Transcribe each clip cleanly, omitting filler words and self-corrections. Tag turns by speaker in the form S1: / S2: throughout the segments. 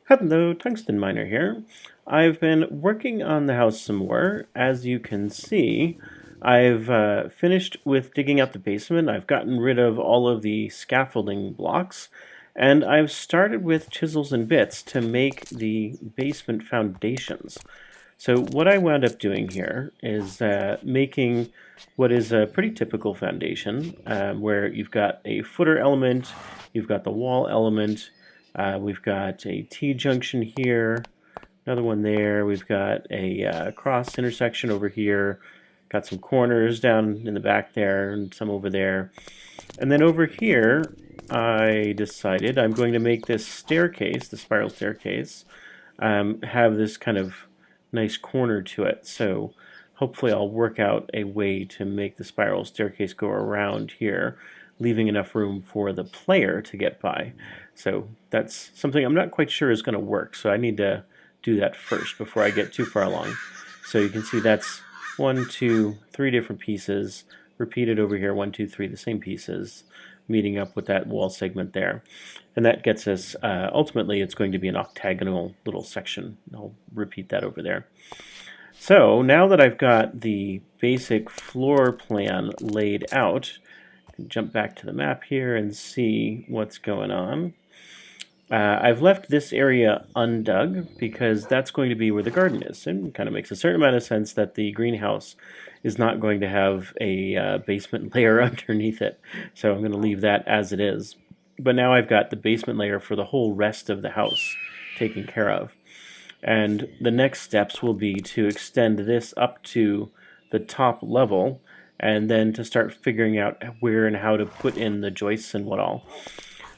S1: Hello, Tungsten Miner here. I've been working on the house some more. As you can see, I've finished with digging out the basement. I've gotten rid of all of the scaffolding blocks, and I've started with chisels and bits to make the basement foundations. So what I wound up doing here is making what is a pretty typical foundation, where you've got a footer element, you've got the wall element, we've got a T-junction here, another one there, we've got a cross intersection over here, got some corners down in the back there, and some over there. And then over here, I decided I'm going to make this staircase, the spiral staircase, have this kind of nice corner to it. So hopefully I'll work out a way to make the spiral staircase go around here, leaving enough room for the player to get by. So that's something I'm not quite sure is going to work, so I need to do that first before I get too far along. So you can see that's 1, 2, 3 different pieces, repeated over here, 1, 2, 3, the same pieces, meeting up with that wall segment there. And that gets us, ultimately it's going to be an octagonal little section. I'll repeat that over there. So now that I've got the basic floor plan laid out, I can jump back to the map here and see what's going on. I've left this area undug because that's going to be where the garden is. And it kind of makes a certain amount of sense that the greenhouse is not going to have a basement layer underneath it. So I'm going to leave that as it is. But now I've got the basement layer for the whole rest of the house taken care of. And the next steps will be to extend this up to the top level and then to start figuring out where and how to put in the joists and what all.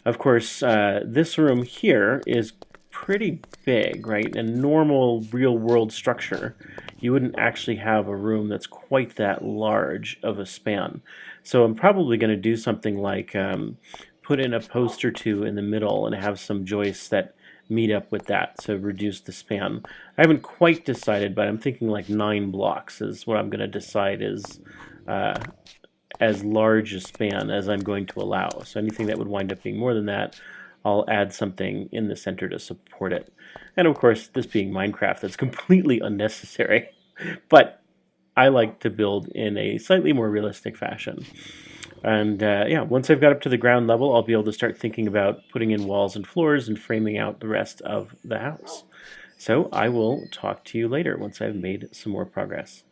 S1: Of course, this room here is pretty big, right? A normal real-world structure, you wouldn't actually have a room that's quite that large of a span. So I'm probably going to do something like put in a post or two in the middle and have some joists that meet up with that to reduce the span. I haven't quite decided, but I'm thinking like 9 blocks is what I'm going to decide is as large a span as I'm going to allow. So anything that would wind up being more than that, I'll add something in the center to support it. And of course, this being Minecraft, that's completely unnecessary. But I like to build in a slightly more realistic fashion. And yeah, once I've got up to the ground level, I'll be able to start thinking about putting in walls and floors and framing out the rest of the house. So I will talk to you later once I've made some more progress.